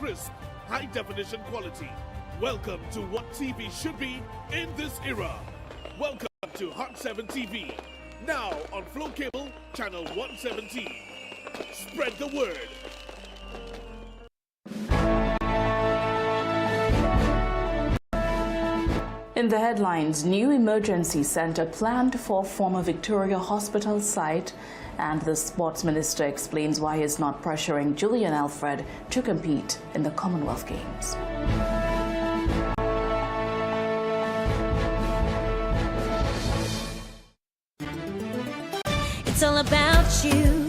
crisp, high-definition quality. Welcome to what TV should be in this era. Welcome to Hot 7 TV. Now on Flow Cable, channel 117. Spread the word. In the headlines, new emergency center planned for former Victoria Hospital site, and the sports minister explains why he is not pressuring Julian Alfred to compete in the Commonwealth Games. It's all about you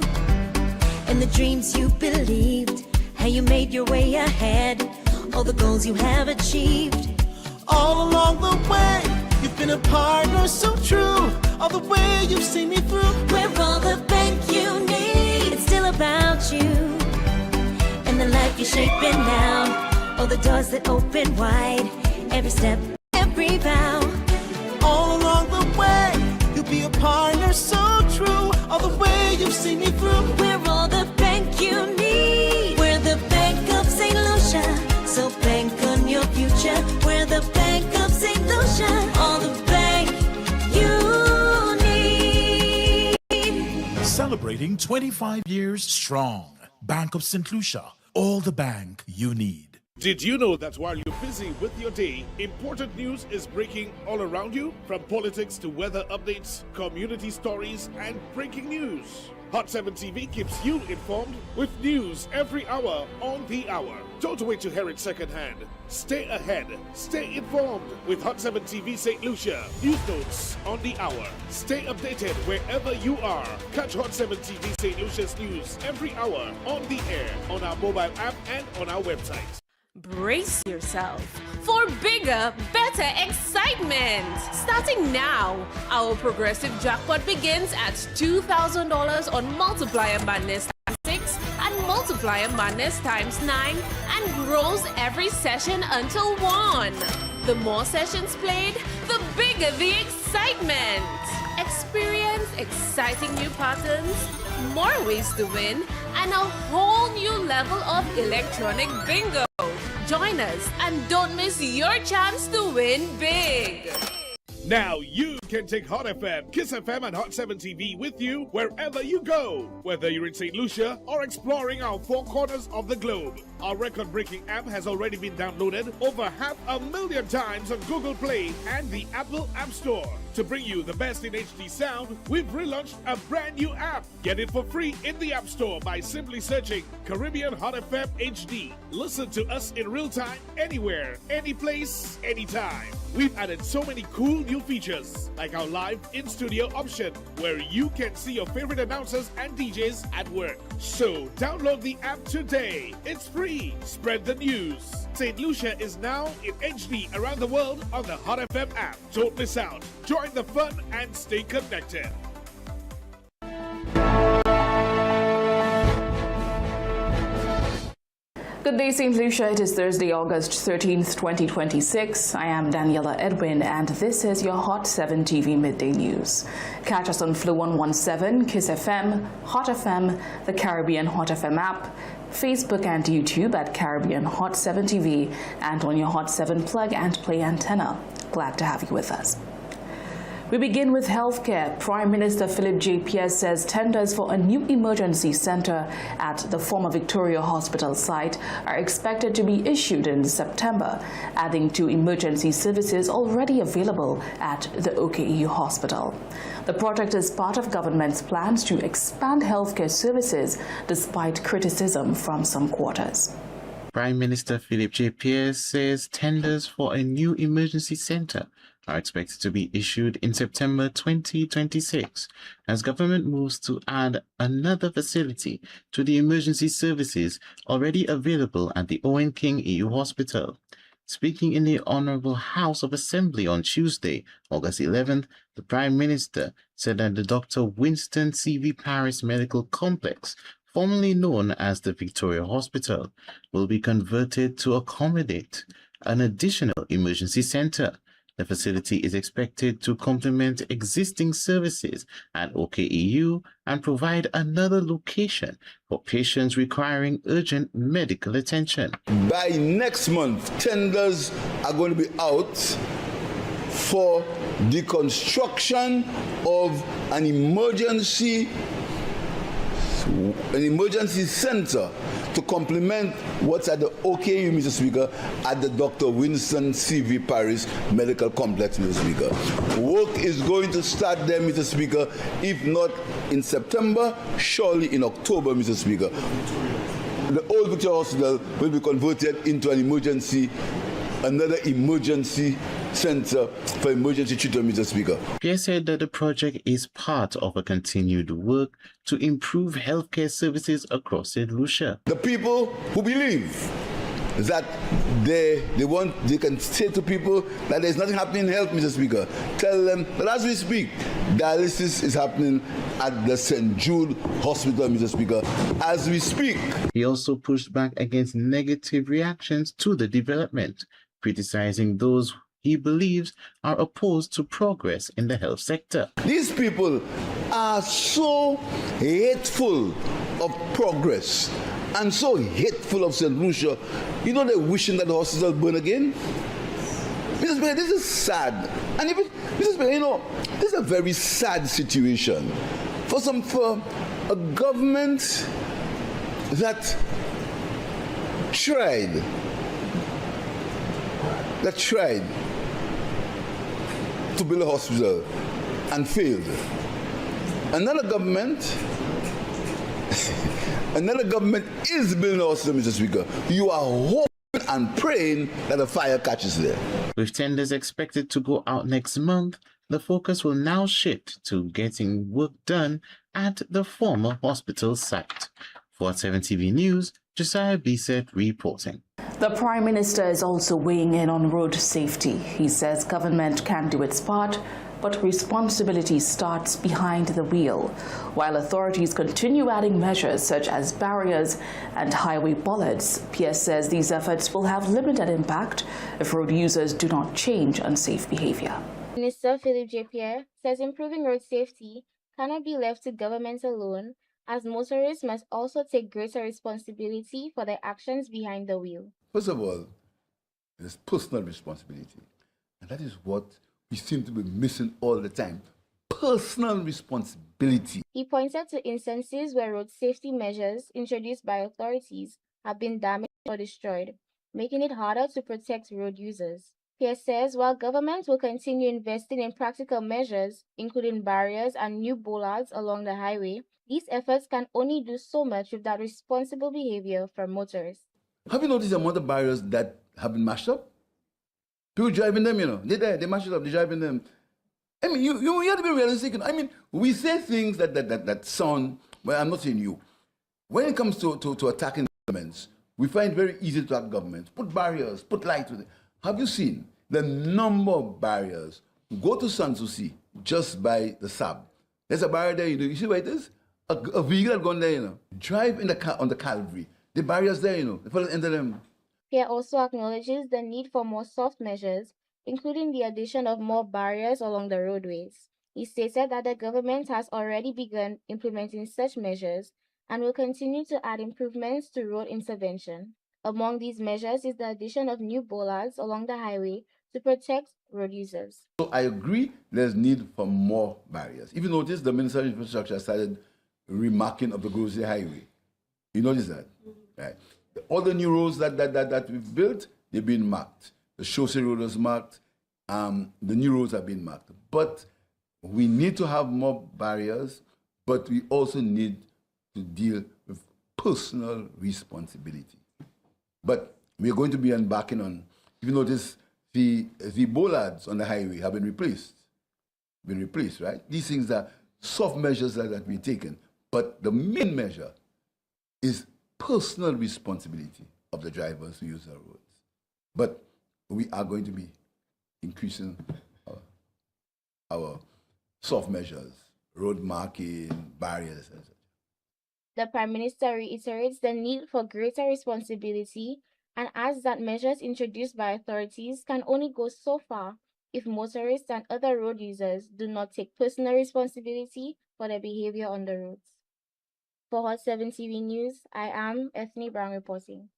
and the dreams you believed, how you made your way ahead, all the goals you have achieved. All along the way, you've been a partner so true. All the way you've seen me through. We're all the bank you need. It's still about you and the life you're shaping now. All the doors that open wide, every step, every vow. All along the way, you'll be a partner so true. All the way you've seen me through. We're all the bank you need. We're the Bank of St. Lucia, so bank on your future. We're the Bank of St. Lucia, all the bank you need. Celebrating 25 years strong. Bank of St. Lucia, all the bank you need. Did you know that while you're busy with your day, important news is breaking all around you? From politics to weather updates, community stories, and breaking news. Hot 7 TV keeps you informed with news every hour on the hour. Don't wait to hear it secondhand. Stay ahead. Stay informed with Hot 7 TV St. Lucia. News notes on the hour. Stay updated wherever you are. Catch Hot 7 TV St. Lucia's news every hour on the air, on our mobile app, and on our website. Brace yourself for bigger, better excitement. Starting now, our progressive jackpot begins at $2,000 on Multiplier Madness times 6 and Multiplier Madness times 9 and grows every session until 1. The more sessions played, the bigger the excitement. Experience exciting new patterns, more ways to win, and a whole new level of electronic bingo. Join us and don't miss your chance to win big. Now you can take Hot FM, Kiss FM, and Hot 7 TV with you wherever you go. Whether you're in St. Lucia or exploring our 4 corners of the globe. Our record-breaking app has already been downloaded over 500,000 times on Google Play and the Apple App Store. To bring you the best in HD sound, we've relaunched a brand new app. Get it for free in the App Store by simply searching Caribbean Hot FM HD. Listen to us in real time, anywhere, any place, anytime. We've added so many cool new features, like our live in-studio option, where you can see your favorite announcers and DJs at work. So download the app today. It's free. Spread the news. St. Lucia is now in HD around the world on the Hot FM app. Don't miss out. Join the fun and stay connected. Good day, St. Lucia. It is Thursday, August 13th, 2026. I am Daniela Edwin, and this is your Hot 7 TV Midday News. Catch us on Flow 117, Kiss FM, Hot FM, the Caribbean Hot FM app, Facebook and YouTube at Caribbean Hot 7 TV, and on your Hot 7 plug and play antenna. Glad to have you with us. We begin with healthcare. Prime Minister Philip J. Pierce says tenders for a new emergency center at the former Victoria Hospital site are expected to be issued in September, adding to emergency services already available at the OKU Hospital. The project is part of government's plans to expand healthcare services despite criticism from some quarters. Prime Minister Philip J. Pierce says tenders for a new emergency center are expected to be issued in September 2026 as government moves to add another facility to the emergency services already available at the Owen King EU Hospital. Speaking in the Honorable House of Assembly on Tuesday, August 11th, the Prime Minister said that the Dr. Winston C.V. Paris Medical Complex, formerly known as the Victoria Hospital, will be converted to accommodate an additional emergency center. The facility is expected to complement existing services at OKEU and provide another location for patients requiring urgent medical attention. By next month, tenders are going to be out for the construction of an emergency center to complement what's at the OKU, Mr. Speaker, at the Dr. Winston C.V. Paris Medical Complex, Mr. Speaker. Work is going to start there, Mr. Speaker, if not in September, surely in October, Mr. Speaker. The old Victoria Hospital will be converted into another emergency center for emergency treatment, Mr. Speaker. Pierre said that the project is part of a continued work to improve healthcare services across St. Lucia. The people who believe that they can say to people that there's nothing happening in health, Mr. Speaker, tell them that as we speak, dialysis is happening at the St. Jude Hospital, Mr. Speaker, as we speak. He also pushed back against negative reactions to the development, criticizing those he believes are opposed to progress in the health sector. These people are so hateful of progress and so hateful of St. Lucia. You know, they're wishing that the hospital burn again. Mr. Speaker, this is sad. And even, Mr. Speaker, you know, this is a very sad situation for a government that tried to build a hospital and failed. Another government is building a hospital, Mr. Speaker. You are hoping and praying that the fire catches there. With tenders expected to go out next month, the focus will now shift to getting work done at the former hospital site. For 7 TV News, Josiah Bisset reporting. The Prime Minister is also weighing in on road safety. He says government can do its part, but responsibility starts behind the wheel. While authorities continue adding measures such as barriers and highway bollards, PS says these efforts will have limited impact if road users do not change unsafe behavior. Minister Philip J. Pierre says improving road safety cannot be left to government alone, as motorists must also take greater responsibility for their actions behind the wheel. First of all, there's personal responsibility. And that is what we seem to be missing all the time. Personal responsibility. He pointed to instances where road safety measures introduced by authorities have been damaged or destroyed, making it harder to protect road users. Pierre says while government will continue investing in practical measures, including barriers and new bollards along the highway, these efforts can only do so much without responsible behavior from motorists. Have you noticed the amount of barriers that have been mashed up? People driving them, you know, they mash it up, they're driving them. I mean, you have to be realistic. I mean, we say things that sound, well, I'm not saying you. When it comes to attacking governments, we find it very easy to attack governments. Put barriers, put lights with it. Have you seen the number of barriers? Go to Sanssouci, just by the SAB. There's a barrier there, you see where it is? A vehicle had gone there, you know. Drive on the Calvary. The barriers there, you know. The fellas enter them. Pierre also acknowledges the need for more soft measures, including the addition of more barriers along the roadways. He stated that the government has already begun implementing such measures and will continue to add improvements to road intervention. Among these measures is the addition of new bollards along the highway to protect road users. So I agree there's need for more barriers. If you notice, the Minister of Infrastructure started remarking of the Grocery Highway. You notice that? Right. All the new roads that we've built, they've been marked. The Chaussee Road was marked. The new roads have been marked. But we need to have more barriers, but we also need to deal with personal responsibility. But we're going to be embarking on, if you notice, the bollards on the highway have been replaced. Right? These things are soft measures that have been taken. But the main measure is personal responsibility of the drivers who use our roads. But we are going to be increasing our soft measures, road marking, barriers, etc. The Prime Minister reiterates the need for greater responsibility and adds that measures introduced by authorities can only go so far if motorists and other road users do not take personal responsibility for their behavior on the roads. For Hot 7 TV News, I am Ethne Brown reporting.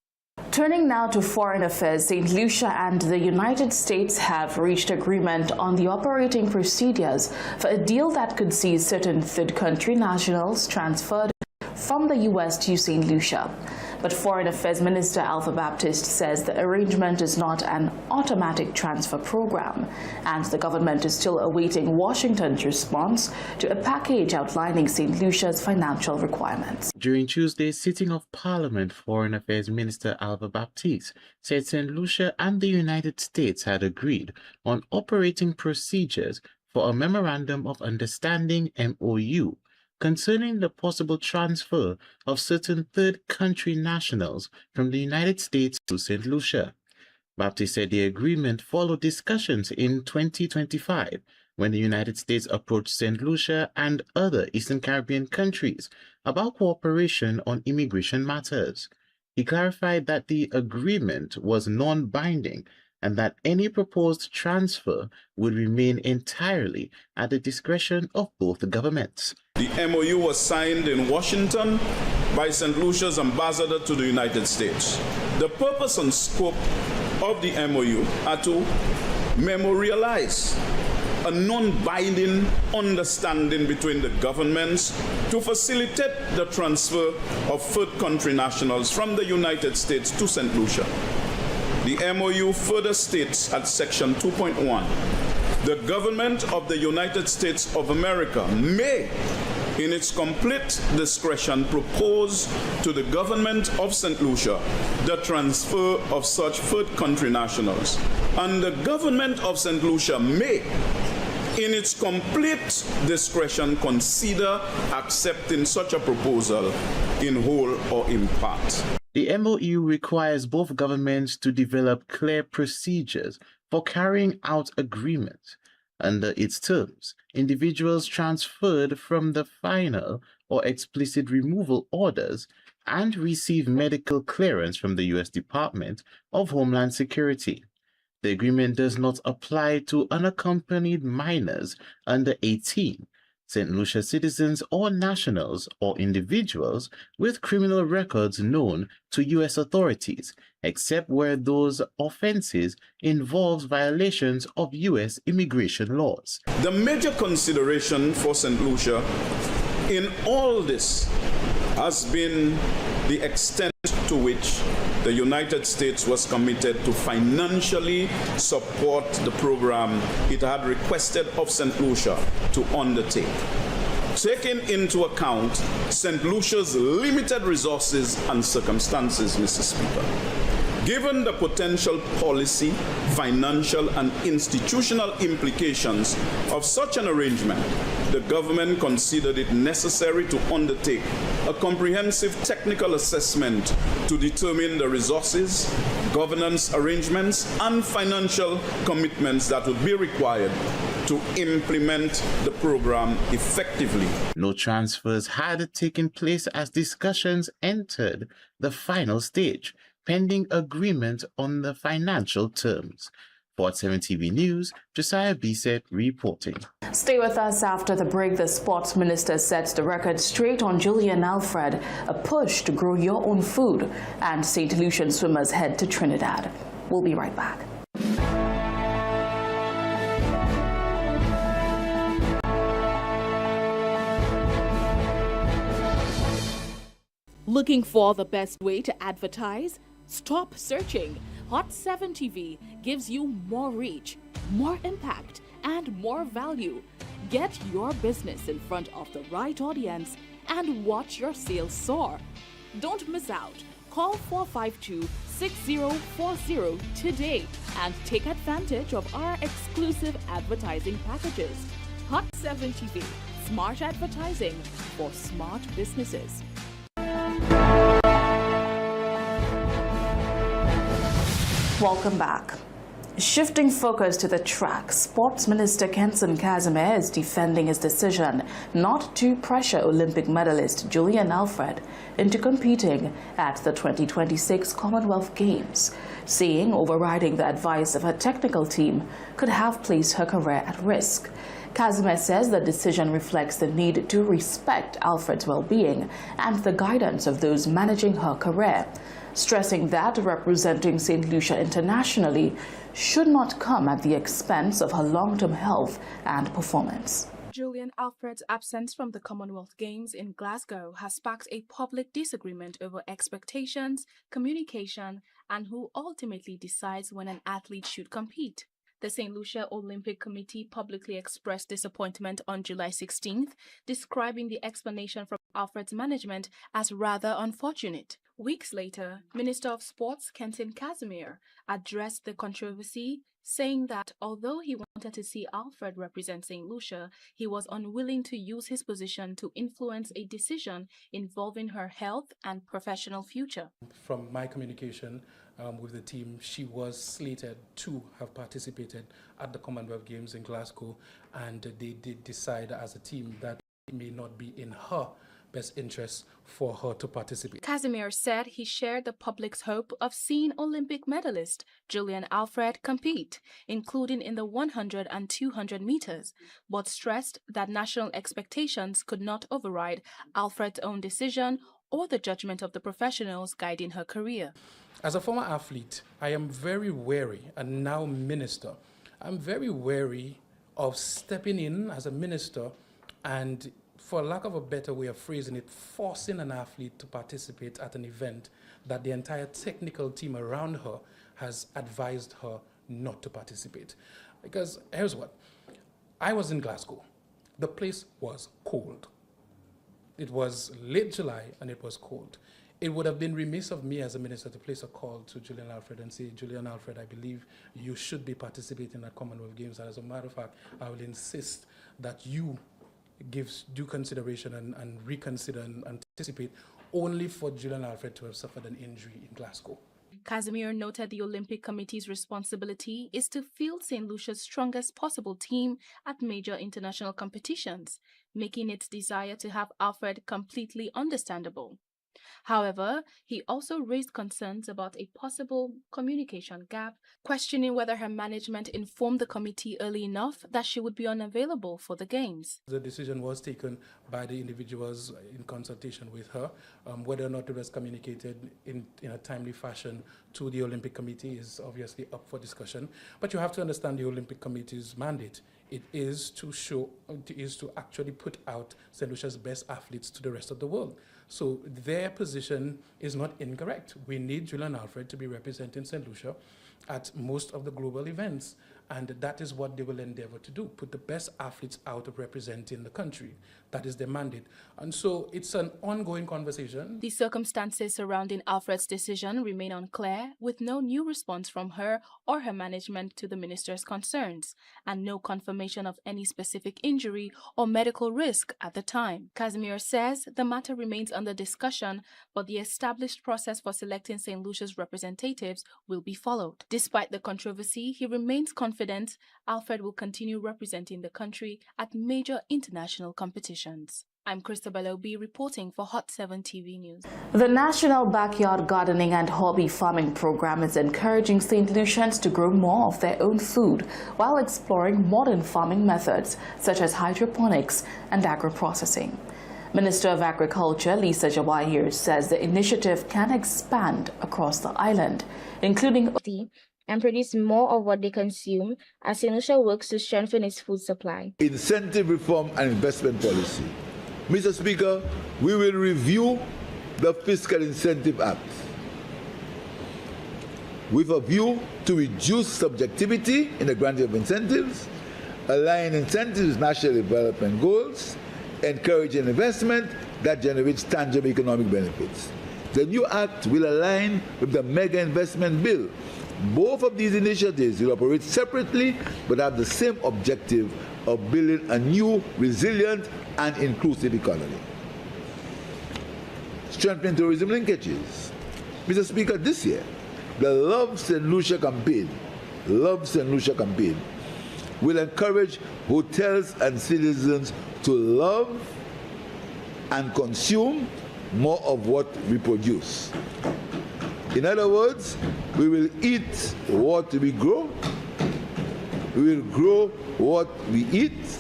Turning now to foreign affairs, St. Lucia and the United States have reached agreement on the operating procedures for a deal that could see certain third country nationals transferred from the U.S. to St. Lucia. But Foreign Affairs Minister Alpha Baptist says the arrangement is not an automatic transfer program, and the government is still awaiting Washington's response to a package outlining St. Lucia's financial requirements. During Tuesday's sitting of Parliament, Foreign Affairs Minister Alpha Baptist said St. Lucia and the United States had agreed on operating procedures for a Memorandum of Understanding MOU concerning the possible transfer of certain third country nationals from the United States to St. Lucia. Baptist said the agreement followed discussions in 2025 when the United States approached St. Lucia and other Eastern Caribbean countries about cooperation on immigration matters. He clarified that the agreement was non-binding and that any proposed transfer would remain entirely at the discretion of both governments. The MOU was signed in Washington by St. Lucia's ambassador to the United States. The purpose and scope of the MOU are to memorialize a non-binding understanding between the governments to facilitate the transfer of third country nationals from the United States to St. Lucia. The MOU further states at Section 2.1, the government of the United States of America may, in its complete discretion, propose to the government of St. Lucia the transfer of such third country nationals. And the government of St. Lucia may, in its complete discretion, consider accepting such a proposal in whole or in part. The MOU requires both governments to develop clear procedures for carrying out agreements. Under its terms, individuals transferred from the final or explicit removal orders and receive medical clearance from the U.S. Department of Homeland Security. The agreement does not apply to unaccompanied minors under 18, St. Lucia citizens or nationals or individuals with criminal records known to U.S. authorities, except where those offenses involve violations of U.S. immigration laws. The major consideration for St. Lucia in all this has been the extent to which the United States was committed to financially support the program it had requested of St. Lucia to undertake. Taking into account St. Lucia's limited resources and circumstances, Mr. Speaker, given the potential policy, financial, and institutional implications of such an arrangement, the government considered it necessary to undertake a comprehensive technical assessment to determine the resources, governance arrangements, and financial commitments that would be required to implement the program effectively. No transfers had taken place as discussions entered the final stage, pending agreement on the financial terms. For 7 TV News, Josiah Bisset reporting. Stay with us after the break. The sports minister sets the record straight on Julian Alfred, a push to grow your own food, and St. Lucian swimmers head to Trinidad. We'll be right back. Looking for the best way to advertise? Stop searching. Hot 7 TV gives you more reach, more impact, and more value. Get your business in front of the right audience and watch your sales soar. Don't miss out. Call 452-6040 today and take advantage of our exclusive advertising packages. Hot 7 TV, smart advertising for smart businesses. Welcome back. Shifting focus to the track, Sports Minister Kenson Casimir is defending his decision not to pressure Olympic medalist Julian Alfred into competing at the 2026 Commonwealth Games, saying overriding the advice of her technical team could have placed her career at risk. Casimir says the decision reflects the need to respect Alfred's well-being and the guidance of those managing her career, stressing that representing St. Lucia internationally should not come at the expense of her long-term health and performance. Julian Alfred's absence from the Commonwealth Games in Glasgow has sparked a public disagreement over expectations, communication, and who ultimately decides when an athlete should compete. The St. Lucia Olympic Committee publicly expressed disappointment on July 16th, describing the explanation from Alfred's management as rather unfortunate. Weeks later, Minister of Sports Kenson Casimir addressed the controversy, saying that although he wanted to see Alfred represent St. Lucia, he was unwilling to use his position to influence a decision involving her health and professional future. From my communication with the team, she was slated to have participated at the Commonwealth Games in Glasgow, and they did decide as a team that it may not be in her best interest for her to participate. Casimir said he shared the public's hope of seeing Olympic medalist Julian Alfred compete, including in the 100 and 200 meters, but stressed that national expectations could not override Alfred's own decision or the judgment of the professionals guiding her career. As a former athlete, I am very wary, and now minister, I'm very wary of stepping in as a minister and, for lack of a better way of phrasing it, forcing an athlete to participate at an event that the entire technical team around her has advised her not to participate. Because here's what, I was in Glasgow. The place was cold. It was late July and it was cold. It would have been remiss of me as a minister to place a call to Julian Alfred and say, Julian Alfred, I believe you should be participating at Commonwealth Games. And as a matter of fact, I will insist that you give due consideration and reconsider and anticipate only for Julian Alfred to have suffered an injury in Glasgow. Casimir noted the Olympic Committee's responsibility is to field St. Lucia's strongest possible team at major international competitions, making its desire to have Alfred completely understandable. However, he also raised concerns about a possible communication gap, questioning whether her management informed the committee early enough that she would be unavailable for the Games. The decision was taken by the individuals in consultation with her. Whether or not it was communicated in a timely fashion to the Olympic Committee is obviously up for discussion. But you have to understand the Olympic Committee's mandate. It is to actually put out St. Lucia's best athletes to the rest of the world. So their position is not incorrect. We need Julian Alfred to be representing St. Lucia at most of the global events, and that is what they will endeavor to do, put the best athletes out of representing the country. That is their mandate. And so it's an ongoing conversation. The circumstances surrounding Alfred's decision remain unclear, with no new response from her or her management to the minister's concerns, and no confirmation of any specific injury or medical risk at the time. Casimir says the matter remains under discussion, but the established process for selecting St. Lucia's representatives will be followed. Despite the controversy, he remains confident Alfred will continue representing the country at major international competitions. I'm Christabel Obi reporting for Hot 7 TV News. The National Backyard Gardening and Hobby Farming Program is encouraging St. Lucians to grow more of their own food while exploring modern farming methods such as hydroponics and agro-processing. Minister of Agriculture Lisa Jawahir says the initiative can expand across the island, including and produce more of what they consume as St. Lucia works to strengthen its food supply. Incentive reform and investment policy. Mr. Speaker, we will review the Fiscal Incentive Act with a view to reduce subjectivity in the granting of incentives, align incentives with national development goals, encouraging investment that generates tangible economic benefits. The new act will align with the mega investment bill. Both of these initiatives will operate separately but have the same objective of building a new, resilient and inclusive economy. Strengthening tourism linkages. Mr. Speaker, this year, the Love St. Lucia campaign Love St. Lucia campaign will encourage hotels and citizens to love and consume more of what we produce. In other words, we will eat what we grow, we will grow what we eat,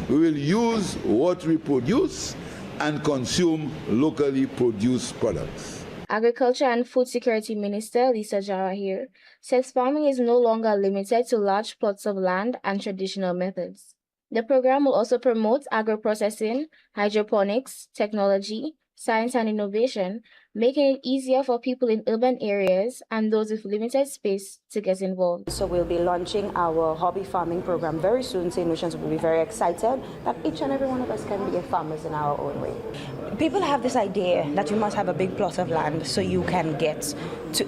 we will use what we produce, and consume locally produced products. Agriculture and Food Security Minister Lisa Jarahir says farming is no longer limited to large plots of land and traditional methods. The program will also promote agro-processing, hydroponics, technology, science and innovation, making it easier for people in urban areas and those with limited space to get involved. So we'll be launching our hobby farming program very soon. St. Lucians will be very excited that each and every one of us can be farmers in our own way. People have this idea that you must have a big plot of land so you can get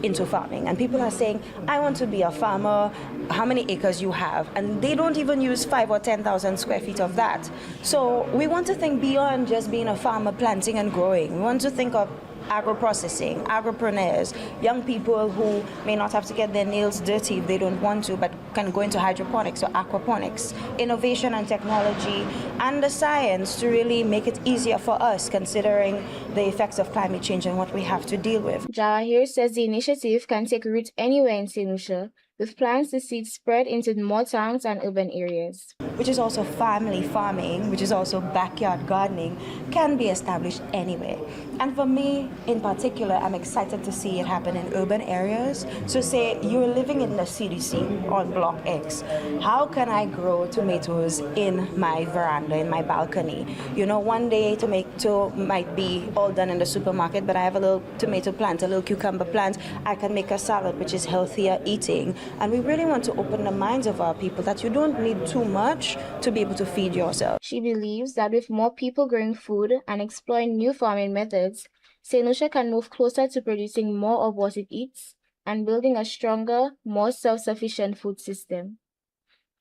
into farming. And people are saying, I want to be a farmer, how many acres you have? And they don't even use 5,000 or 10,000 square feet of that. So we want to think beyond just being a farmer, planting and growing. We want to think of agro-processing, agripreneurs, young people who may not have to get their nails dirty if they don't want to, but can go into hydroponics or aquaponics, innovation and technology, and the science to really make it easier for us, considering the effects of climate change and what we have to deal with. Jarahir says the initiative can take root anywhere in St. Lucia, with plans to see it spread into more towns and urban areas. Which is also family farming, which is also backyard gardening, can be established anywhere. And for me, in particular, I'm excited to see it happen in urban areas. So say you're living in the CDC on Block X. How can I grow tomatoes in my veranda, in my balcony? You know, one day tomato might be all done in the supermarket, but I have a little tomato plant, a little cucumber plant. I can make a salad, which is healthier eating. And we really want to open the minds of our people that you don't need too much to be able to feed yourself. She believes that with more people growing food and exploring new farming methods, St. Lucia can move closer to producing more of what it eats and building a stronger, more self-sufficient food system.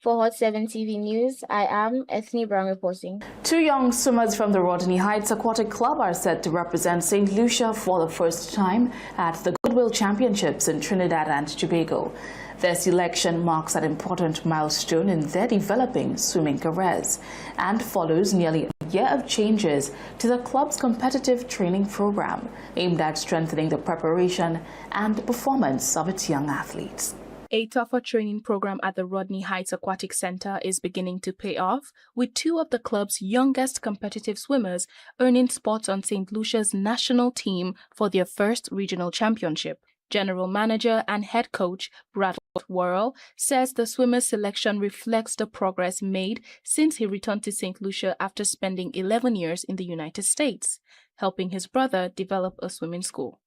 For Hot 7 TV News, I am Ethne Brown reporting. 2 young swimmers from the Rodney Heights Aquatic Club are set to represent St. Lucia for the first time at the Goodwill Championships in Trinidad and Tobago. Their selection marks an important milestone in their developing swimming careers and follows nearly a year of changes to the club's competitive training program aimed at strengthening the preparation and performance of its young athletes. A tougher training program at the Rodney Heights Aquatic Center is beginning to pay off, with 2 of the club's youngest competitive swimmers earning spots on St. Lucia's national team for their first regional championship. General Manager and Head Coach Bradford Worrell says the swimmer's selection reflects the progress made since he returned to St. Lucia after spending 11 years in the United States, helping his brother develop a swimming school.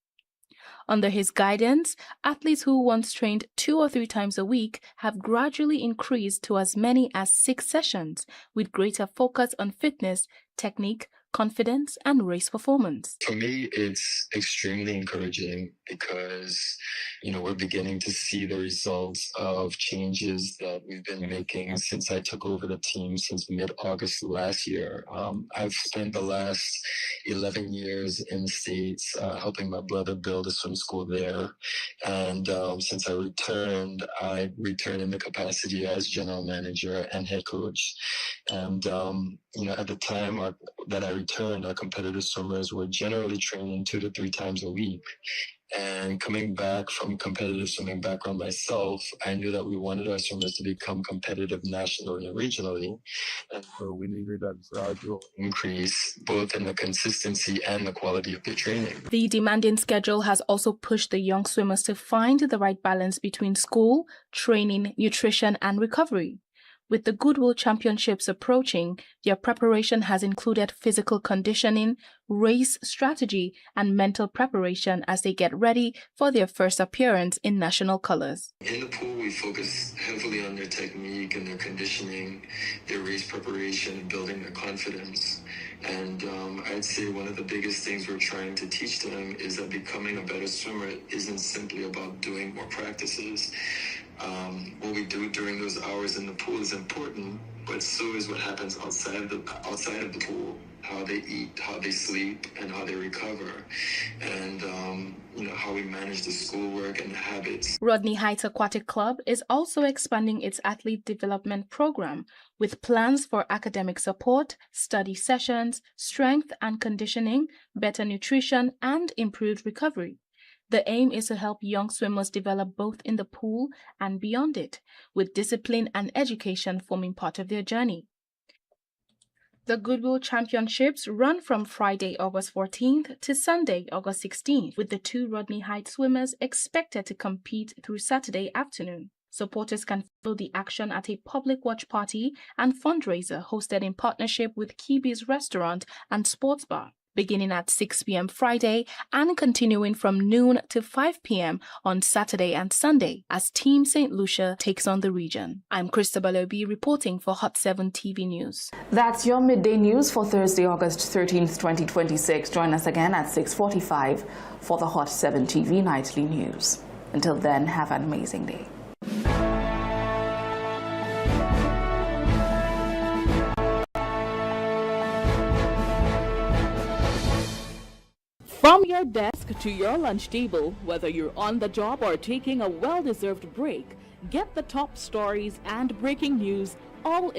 Under his guidance, athletes who once trained 2 or 3 times a week have gradually increased to as many as 6 sessions, with greater focus on fitness, technique, confidence, and race performance. For me, it's extremely encouraging because, we're beginning to see the results of changes that we've been making since I took over the team since mid-August last year. I've spent the last 11 years in the States helping my brother build a swim school there. And since I returned in the capacity as general manager and head coach. And, at the time that I returned, our competitive swimmers were generally training 2 to 3 times a week. And coming back from competitive swimming background myself, I knew that we wanted our swimmers to become competitive nationally and regionally. And so we needed a gradual increase both in the consistency and the quality of their training. The demanding schedule has also pushed the young swimmers to find the right balance between school, training, nutrition, and recovery. With the Goodwill Championships approaching, their preparation has included physical conditioning, race strategy, and mental preparation as they get ready for their first appearance in national colors. In the pool, we focus heavily on their technique and their conditioning, their race preparation, and building their confidence. And I'd say one of the biggest things we're trying to teach them is that becoming a better swimmer isn't simply about doing more practices. What we do during those hours in the pool is important, but so is what happens outside of the pool. how they eat, how they sleep, and how they recover, and how we manage the schoolwork and the habits. Rodney Heights Aquatic Club is also expanding its athlete development program with plans for academic support, study sessions, strength and conditioning, better nutrition, and improved recovery. The aim is to help young swimmers develop both in the pool and beyond it, with discipline and education forming part of their journey. The Goodwill Championships run from Friday, August 14th to Sunday, August 16th, with the two Rodney Heights swimmers expected to compete through Saturday afternoon. Supporters can follow the action at a public watch party and fundraiser hosted in partnership with Kibi's Restaurant and Sports Bar, beginning at 6 p.m. Friday and continuing from noon to 5 p.m. on Saturday and Sunday as Team St. Lucia takes on the region. I'm Christabel Obi reporting for Hot 7 TV News. That's your midday news for Thursday, August 13th, 2026. Join us again at 6:45 for the Hot 7 TV Nightly News. Until then, have an amazing day. From your desk to your lunch table, whether you're on the job or taking a well-deserved break, get the top stories and breaking news all